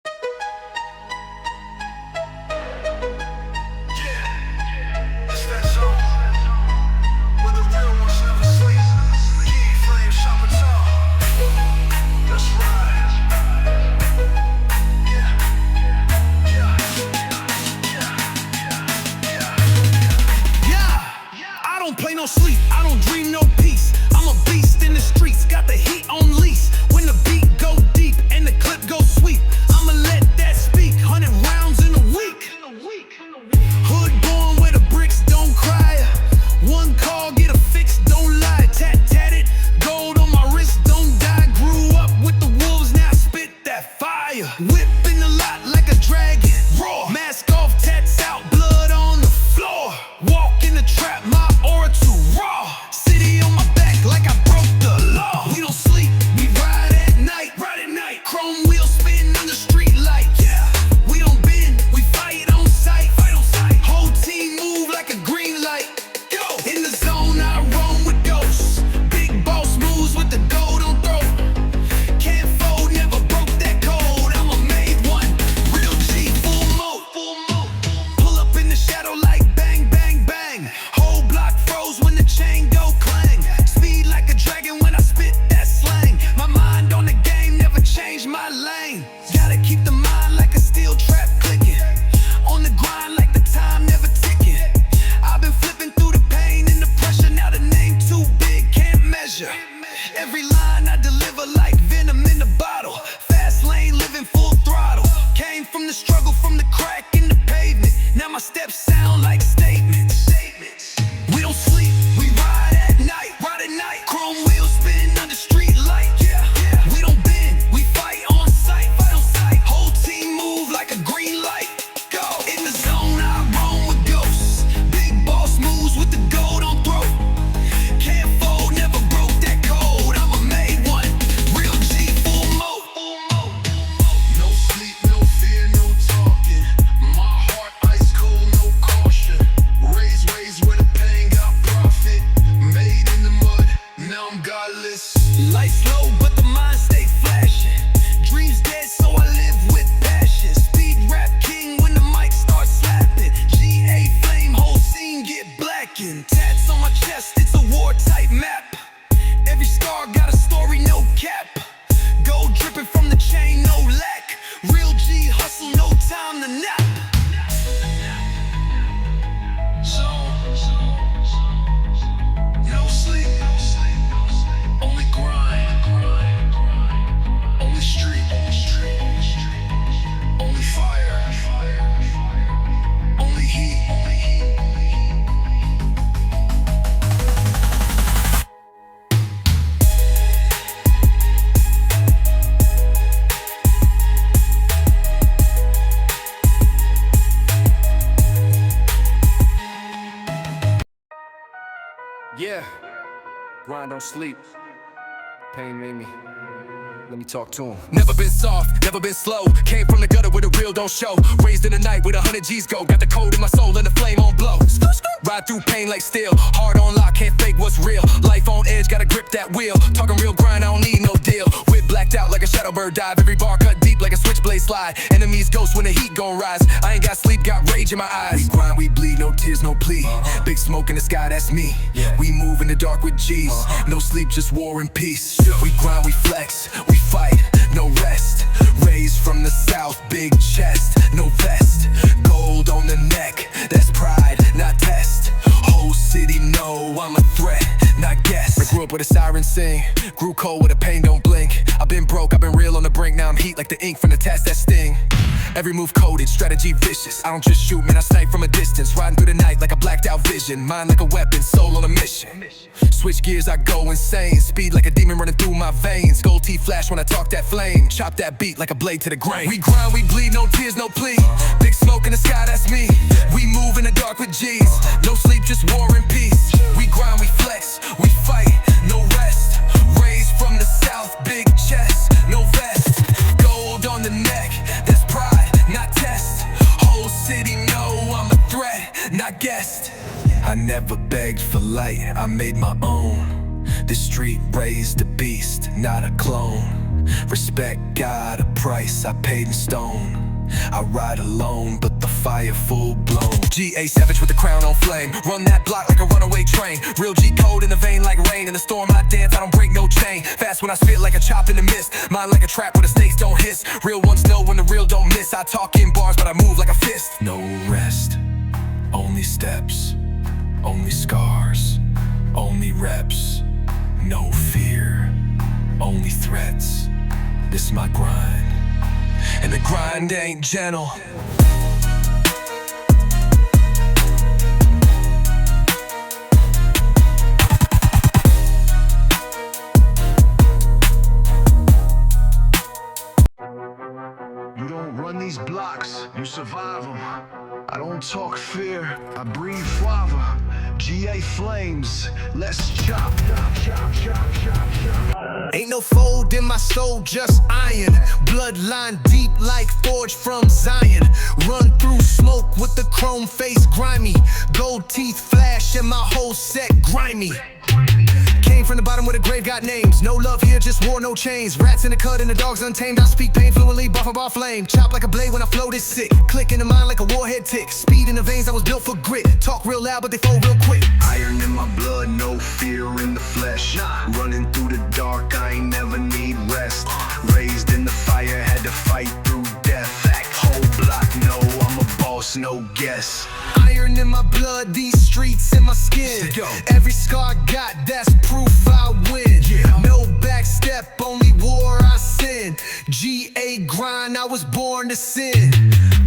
S4: Play no sleep, I don't dream no peace. I'm a beast in the streets, got the heat on lease. When the beat go deep and the clip go sweep, I'ma let that speak. 100 rounds in a week. Hood born where the bricks don't cry. One call, get a fix, don't lie. Tatted, gold on my wrist, don't die. Grew up with the wolves, now I spit that fire. Whip in the lot like a dragon, raw. Mask off, tats out, blood on the floor. Walk in the trap, my aura too raw. City on my back like I broke the law. We don't sleep, we ride at night. Chrome wheels spin on the street light. Yeah, we don't bend, we fight on sight. Whole team move like a green light. Go in the zone, I roam with ghosts. Big boss moves with the gold on throat. Can't fold, never broke that code. I'm a made one, real G, full mode. Pull up in the shadow like bang, bang, bang. Whole block froze when the chain go clang. Speed like a dragon when I spit that slang. My mind on the game, never change my lane. Gotta keep the mind like a steel trap clicking. On the grind like the time never ticking. I've been flipping through the pain and the pressure. Now the name too big, can't measure. Every line I deliver like venom in a bottle. Fast lane, living full throttle. Came from the struggle, from the crack in the pavement. Now my steps sound like statements. We don't sleep, we ride at night. Chrome wheels spin under street light. Yeah, we don't bend, we fight on sight. Whole team move like a green light. Go in the zone, I roam with ghosts. Big boss moves with the gold on throat. Can't fold, never broke that code. I'm a made one, real G, full mode. No sleep, no fear, no talking. My heart ice cold, no caution. Raise where the pain got profit. Made in the mud, now I'm godless. Lights low, but the mind stay flashing. Dreams dead, so I live with passion. Speed rap king when the mic starts slapping. GA flame, whole scene get blackened. Tats on my chest, it's a war type map. Every scar got a story, no cap. Gold dripping from the chain, no lack. Real G hustle, no time to nap. No sleep, only grind. Only street, only fire. Only heat.
S2: Yeah, grind don't sleep. Pain made me. Let me talk to him. Never been soft, never been slow. Came from the gutter where the real don't show. Raised in the night with 100 G's go. Got the code in my soul and the flame on blow. Ride through pain like steel. Heart on lock, can't fake what's real. Life on edge, gotta grip that wheel. Talking real grind, I don't need no deal. Whip blacked out like a shadow bird dive. Every bar cut deep like a switchblade slide. Enemies ghost when the heat gon' rise. I ain't got sleep, got rage in my eyes.
S3: We grind, we bleed, no tears, no plea. Big smoke in the sky, that's me. We move in the dark with G's. No sleep, just war and peace. We grind, we flex, we fight, no rest. Raised from the south, big chest, no vest. Gold on the neck, that's pride, not test. Whole city know I'm a threat, not guess. I grew up with a siren sing, grew cold with a pain don't blink. I've been broke, I've been real on the brink. Now I'm heat like the ink from the tats that sting. Every move coded, strategy vicious. I don't just shoot, man, I snipe from a distance. Riding through the night like a blacked out vision. Mind like a weapon, soul on a mission. Switch gears, I go insane. Speed like a demon running through my veins. Gold teeth flash when I talk that flame. Chop that beat like a blade to the grain. We grind, we bleed, no tears, no plea. Big smoke in the sky, that's me. We move in the dark with G's. No sleep, just war and peace. We grind, we flex, we fight, no rest. Raised from the south, big chest, no vest. Gold on the neck, that's pride, not test. Whole city know I'm a threat, not guessed. I never begged for light, I made my own. The street raised a beast, not a clone. Respect got a price I paid in stone. I ride alone, but the fire full blown. G.A. Savage with the crown on flame. Run that block like a runaway train. Real G code in the vein like rain. In the storm I dance, I don't break no chain. Fast when I spit like a chop in the mist. Mind like a trap where the snakes don't hiss. Real ones know when the real don't miss. I talk in bars, but I move like a fist. No rest, only steps, only scars, only reps. No fear, only threats. This my grind, and the grind ain't gentle. You don't run these blocks, you survive them. I don't talk fear, I breathe lava. GA flames, let's chop.
S1: Ain't no fold in my soul, just iron. Bloodline deep like forged from Zion. Run through smoke with the chrome face grimy. Gold teeth flash and my whole set grimy. Came from the bottom where the grave got names. No love here, just war, no chains. Rats in the cut and the dogs untamed. I speak pain fluently, buff a bar flame. Chop like a blade when I float is sick. Click in the mind like a warhead tick. Speed in the veins, I was built for grit. Talk real loud, but they fold real quick.
S3: Iron in my blood, no fear in the flesh. Running through the dark, I ain't never need rest. Raised in the fire, had to fight through death. Whole block, no, I'm a boss, no guess.
S1: Iron in my blood, these streets in my skin. Every scar I got, that's proof I win. No backstep, only war I sin. GA grind, I was born to sin.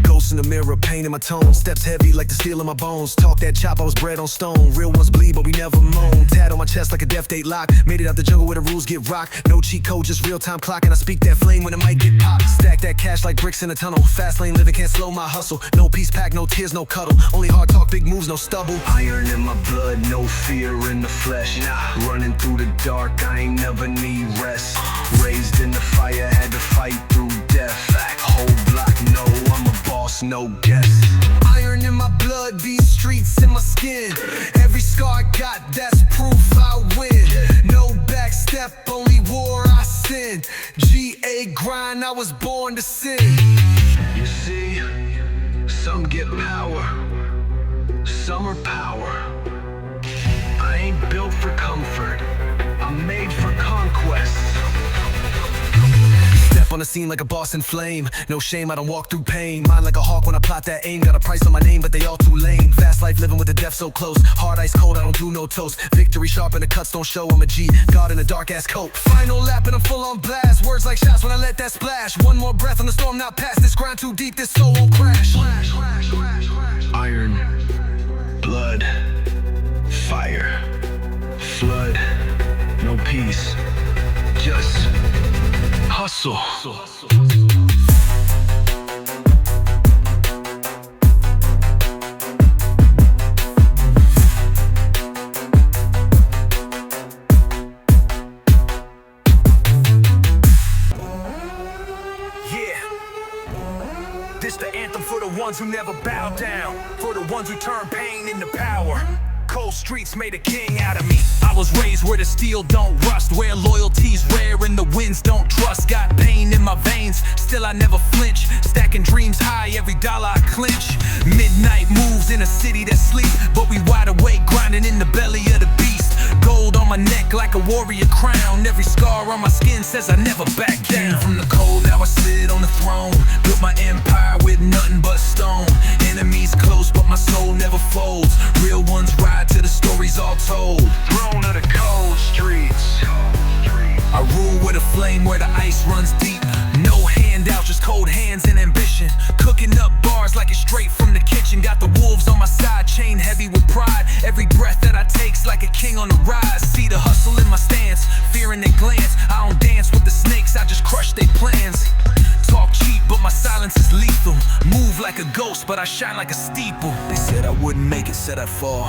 S3: Ghost in the mirror, pain in my tone. Steps heavy like the steel in my bones. Talk that chop, I was bred on stone. Real ones bleed, but we never moan. Tat on my chest like a death date lock. Made it out the jungle where the rules get rocked. No cheat code, just real time clock. And I speak that flame when it might get popped. Stack that cash like bricks in a tunnel. Fast lane living can't slow my hustle. No peace pack, no tears, no cuddle. Only hard talk, big moves, no stubble. Iron in my blood, no fear in the flesh. Running through the dark, I ain't never need rest. Raised in the fire, had to fight through death. Whole block, no, I'm a boss, no guess.
S1: Iron in my blood, these streets in my skin. Every scar I got, that's proof I win. No backstep, only war I sin. GA grind, I was born to sin.
S3: You see, some get power, some are power. I ain't built for comfort, I'm made for conquest. Step on the scene like a boss in flame. No shame, I don't walk through pain. Mind like a hawk when I plot that aim. Got a price on my name, but they all too lame. Fast life living with the death so close. Hard ice cold, I don't do no toast. Victory sharp and the cuts don't show. I'm a G, God in a dark ass coat. Final lap and I'm full on blast. Words like shots when I let that splash. One more breath on the storm, not past. This grind too deep, this soul won't crash. Iron, blood, fire, flood, no peace, just hustle.
S1: This the anthem for the ones who never bow down, for the ones who turn pain into power.
S2: cold streets made a king out of me. I was raised where the steel don't rust, where loyalty's rare and the winds don't trust. Got pain in my veins, still I never flinch. Stacking dreams high, every dollar I clinch. Midnight moves in a city that sleeps, but we wide awake, grinding in the belly of the beast. Gold on my neck like a warrior crown. Every scar on my skin says I never back down. From the cold, now I sit on the throne. Built my empire with nothing but stone. Enemies close, but my soul never folds. Real ones ride till the story's all told. Throne of the cold streets. I rule with a flame where the ice runs deep. No handout, just cold hands and ambition. Cooking up bars like it's straight from the kitchen. Got the wolves on my side, chain heavy with pride. Every breath that I take's like a king on the rise. See the hustle in my stance, fear in their glance. I don't dance with the snakes, I just crush their plans. Talk cheap, but my silence is lethal. Move like a ghost, but I shine like a steeple. They said I wouldn't make it, said I'd fall.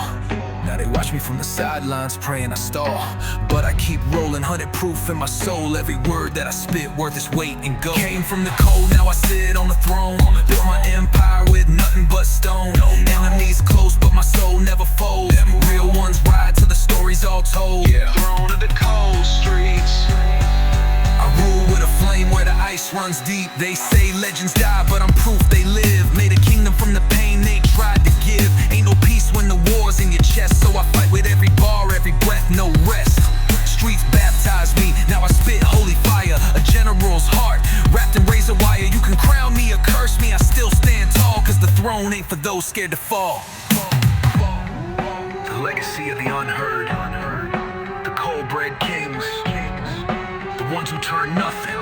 S2: Now they watch me from the sidelines, praying I stall. But I keep rolling, 100 proof in my soul. Every word that I spit worth its weight in gold. Came from the cold, now I sit on the throne. Built my empire with nothing but stone. Enemies close, but my soul never folds. Real ones ride till the story's all told. Throne of the cold streets. I rule with a flame where the ice runs deep. They say legends die, but I'm proof they live. Made a kingdom from the pain they tried to give. Ain't no peace when the war's in your chest, so I fight with every bar, every breath, no rest. Streets baptized me, now I spit holy fire. A general's heart, wrapped in razor wire. You can crown me or curse me, I still stand tall. Cause the throne ain't for those scared to fall. The legacy of the unheard. The cold-bred kings. The ones who turn nothing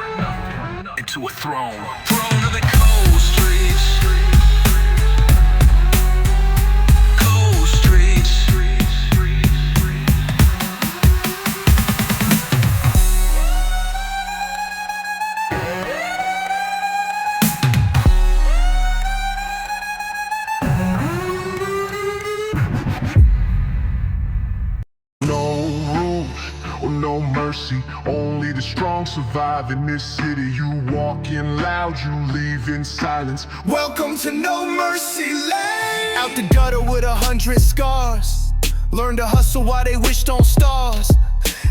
S2: into a throne. Throne of the cold streets. Cold streets.
S8: No rules or no mercy, only the strong survive in this city. You walk in loud, you leave in silence.
S1: Welcome to No Mercy Lane. Out the gutter with 100 scars. Learn to hustle while they wished on stars.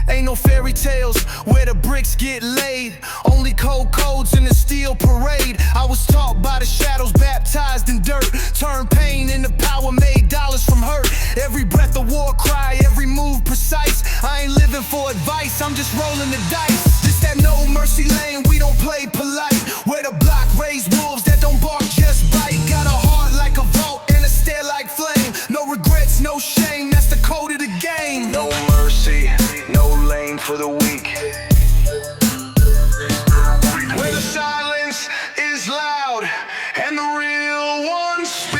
S1: Ain't no fairy tales where the bricks get laid. Only cold codes in the steel parade. I was taught by the shadows, baptized in dirt. Turned pain into power, made dollars from hurt. Every breath a war cry, every move precise. I ain't living for advice, I'm just rolling the dice. This that No Mercy Lane, we don't play polite. Where the block raised wolves that don't bark, just bite. Got a heart like a vault and a stare like flame. No regrets, no shame, that's the code of the game.
S5: No mercy, no lane for the weak.
S1: Where the silence is loud and the real ones speak.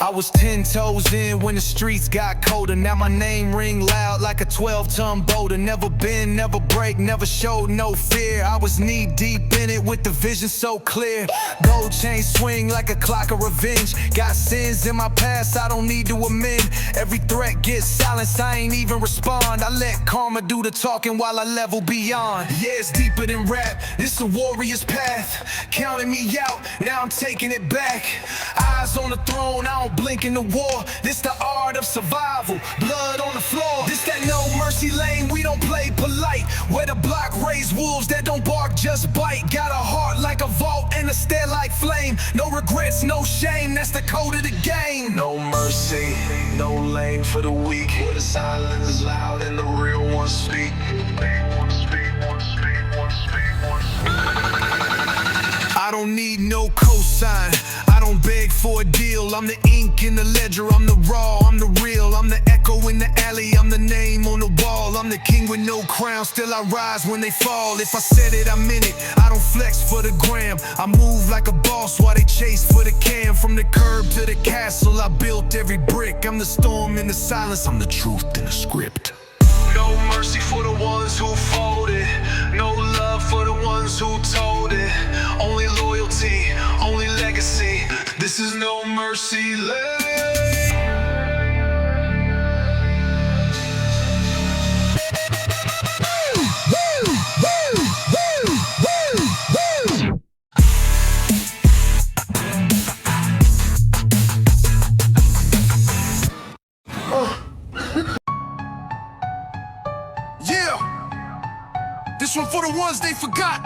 S1: I was 10 toes in when the streets got colder. Now my name ring loud like a 12-ton boulder. Never bend, never break, never showed no fear. I was knee deep in it with the vision so clear. Gold chain swing like a clock of revenge. Got sins in my past I don't need to amend. Every threat gets silenced, I ain't even respond. I let karma do the talking while I level beyond. Yeah, it's deeper than rap, it's a warrior's path. Counting me out, now I'm taking it back. Eyes on the throne, I don't blink in the war. This the art of survival, blood on the floor. This that No Mercy Lane, we don't play polite. Where the block raised wolves that don't bark, just bite. Got a heart like a vault and a stare like flame. No regrets, no shame, that's the code of the game.
S5: No mercy, no lane for the weak. Where the silence is loud and the real ones speak.
S1: I don't need no cosign, I don't beg for a deal. I'm the ink in the ledger, I'm the raw, I'm the real. I'm the echo in the alley, I'm the name on the wall. I'm the king with no crown, still I rise when they fall. If I said it, I meant it, I don't flex for the gram. I move like a boss while they chase for the cam. From the curb to the castle, I built every brick. I'm the storm in the silence, I'm the truth in the script.
S5: No mercy for the ones who folded. No love for the ones who told it. Only loyalty, only legacy. This is No Mercy Lane.
S4: This one for the ones they forgot,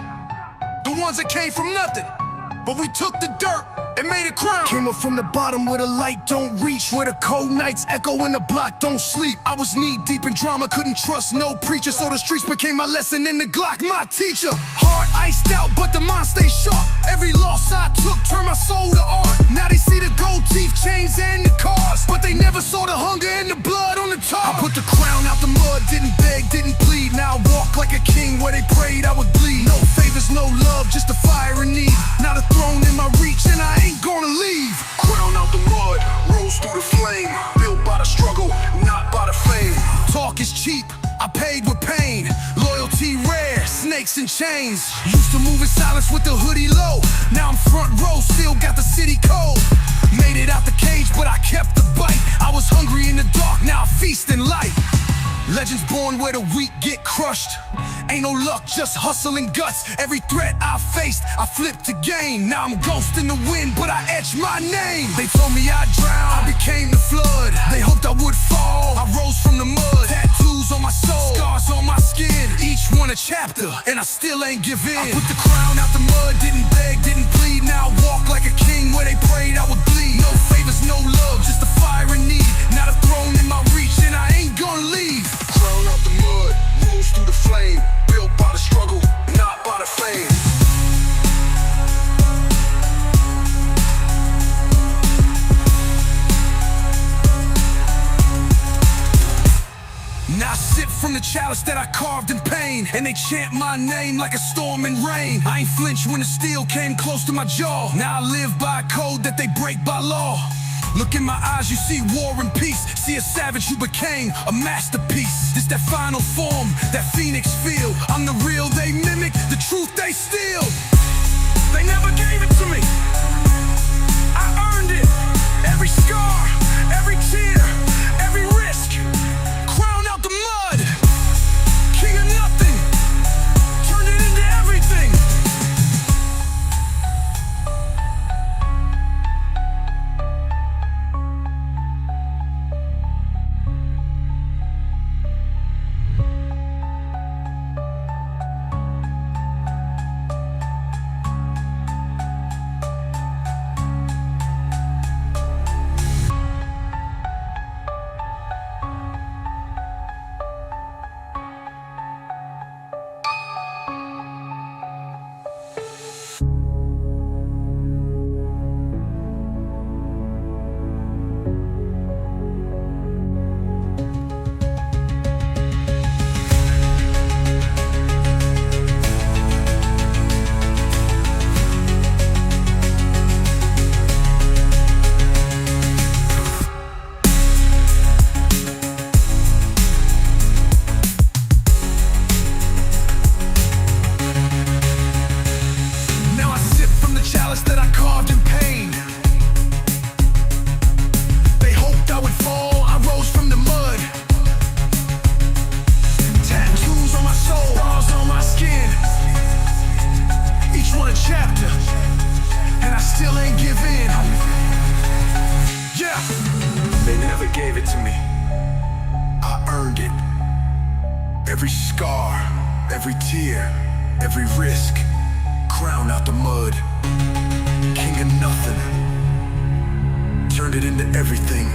S4: the ones that came from nothing, but we took the dirt and made it crown. Came up from the bottom where the light don't reach, where the cold nights echo and the block don't sleep. I was knee deep in drama, couldn't trust no preacher, so the streets became my lesson and the Glock my teacher. Heart iced out, but the mind stayed sharp. Every loss I took turned my soul to art. Now they see the gold teeth, chains, and the cars, but they never saw the hunger and the blood on the tar. I put the crown out the mud, didn't beg, didn't plead. Now I walk like a king where they prayed I would bleed. No favors, no love, just a fire in need. Now the throne in my reach and I ain't gonna leave.
S5: Crown out the mud, rose through the flame. Built by the struggle, not by the fame.
S4: Talk is cheap, I paid with pain. Loyalty rare, snakes and chains. Used to move in silence with the hoodie low. Now I'm front row, still got the city code. Made it out the cage, but I kept the bite. I was hungry in the dark, now I feast in light. Legends born where the weak get crushed. Ain't no luck, just hustle and guts. Every threat I faced, I flipped to gain. Now I'm ghost in the wind, but I etched my name. They told me I'd drown, I became the flood. They hoped I would fall, I rose from the mud. Tattoos on my soul, scars on my skin. Each one a chapter, and I still ain't give in. I put the crown out the mud, didn't beg, didn't plead. Now I walk like a king where they prayed I would bleed. No favors, no love, just a fire in need. Now the throne in my reach, and I ain't gonna leave.
S5: Crown out the mud, rose through the flame. Built by the struggle, not by the fame.
S4: Now I sip from the chalice that I carved in pain, and they chant my name like a storm and rain. I ain't flinched when the steel came close to my jaw. Now I live by a code that they break by law. Look in my eyes, you see war and peace. See a savage who became a masterpiece. This that final form, that phoenix feel. I'm the real they mimic, the truth they steal. They never gave it to me, I earned it. Every scar, every tear, every risk. Crown out the mud, king of nothing, turned it into everything. That I carved in pain. They hoped I would fall, I rose from the mud. Tattoos on my soul, scars on my skin. Each one a chapter, and I still ain't give in. Yeah.
S5: They never gave it to me, I earned it. Every scar, every tear, every risk. Crown out the mud, king of nothing, turned it into everything.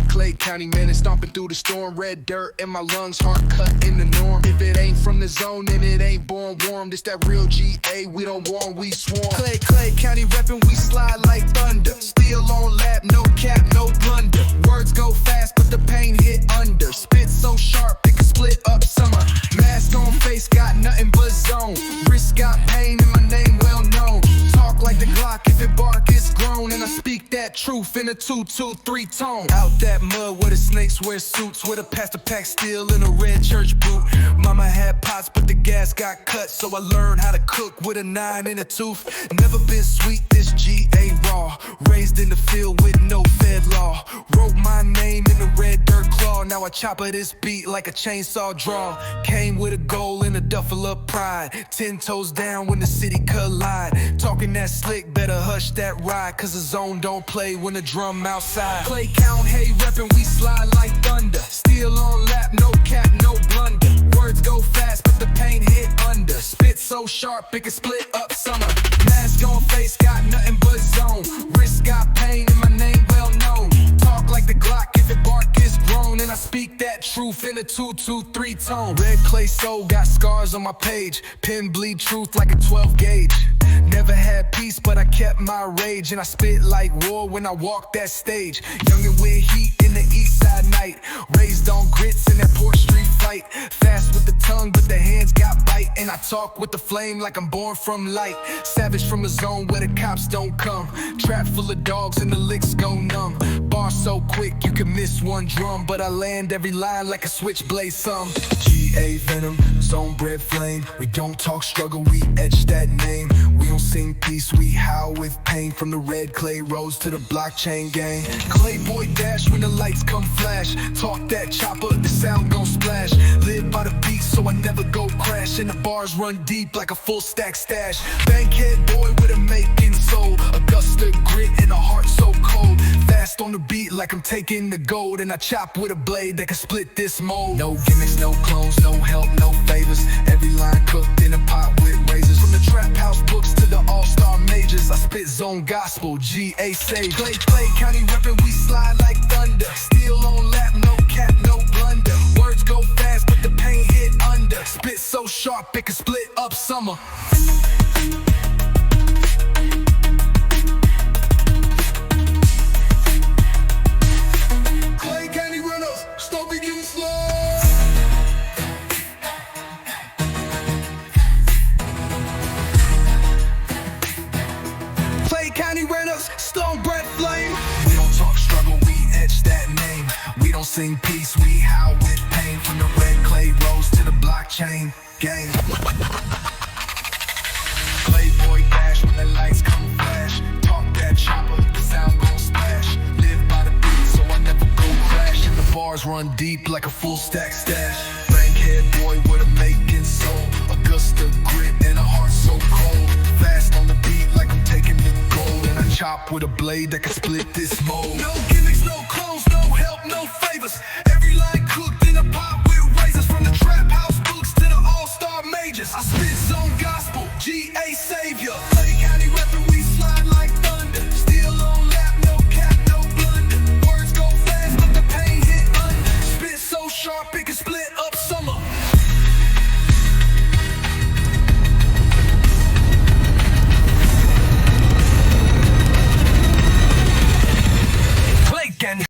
S1: Clay County man and stomping through the storm. Red dirt in my lungs, heart cut in the norm. If it ain't from the zone, then it ain't born warm. This that real GA, we don't warn, we swarm. Clay County reppin', we slide like thunder. Still on lap, no cap, no blunder. Words go fast, but the pain hit under. Spit so sharp, it can split up summer. Mask on face, got nothing but zone. Wrist got pain and my name well known. Talk like the Glock, if it bark, it's grown. And I speak that truth in a 2-2-3 tone. Out that mud where the snakes wear suits, where the pastor pack steel in a red church boot. Mama had pots, but the gas got cut, so I learned how to cook with a 9 and a tooth. Never been sweet, this GA raw. Raised in the field with no fed law. Wrote my name in the red dirt claw. Now I chop of this beat like a chainsaw draw. Came with a goal and a duffel of pride. 10 toes down when the city collide. Talking that slick, better hush that ride, cause the zone don't play when the drum outside. Clay Count, hey reppin', we slide like thunder. Still on lap, no cap, no blunder.
S2: so sharp it can split up summer. Mask on face, got nothing but zone. Wrist got pain and my name well known. Talk like the Glock if it bark is grown. And I speak that truth in a 2-2-3 tone. Red clay soul, got scars on my page. Pen bleed truth like a 12 gauge. Never had peace, but I kept my rage. And I spit like war when I walk that stage. Young and with heat in the east side night. Raised on grits in that poor street fight. Fast with the tongue, but the hands got bite. And I talk with the flame like I'm born from light. Savage from a zone where the cops don't come. Trap full of dogs and the licks go numb. Bar so quick you can miss one drum. But I land every line like a switchblade some. G.A. Venom, zone bred flame. We don't talk struggle, we etch that name. We don't sing peace, we howl with pain. From the red clay rose to the blockchain gang. Clay boy dash when the lights come flash. Talk that chopper, the sound gon' splash. Live by the beat so I never go crash. And the bars run deep like a full stack stash. Bankhead boy with a making soul. Augusta grit and a heart so cold. Fast on the beat like I'm taking the gold. And I chop with a blade that can split this mold. No gimmicks, no clones, no help, no favors. Every line cooked in a pot with razors. From the trap house books to the all-star majors, I spit zone gospel, G.A. Sage. Clay County reppin', we slide like thunder. Steel on lap, no cap, no blunder. Words go fast, but the pain hit under. Spit so sharp, it can split up summer.
S4: Clay County runners, stop begin slow.
S1: Clay County runners, stone bred flame.
S3: We don't talk struggle, we etch that name. We don't sing peace, we howl with pain. From the red clay rose to the blockchain gang. Playboy dash when the lights come flash. Talk that chopper, the sound gon' splash. Live by the beat so I never go crash. And the bars run deep like a full stack stash. Bankhead boy with a making soul. Augusta grit and a heart so cold. Fast on the beat like I'm taking the gold. And I chop with a blade that can split this mold.
S4: No gimmicks, no clones, no help, no favors. Every line cooked in a pot with razors. From the trap house books to the all-star majors, I spit zone gospel, G.A. Savior.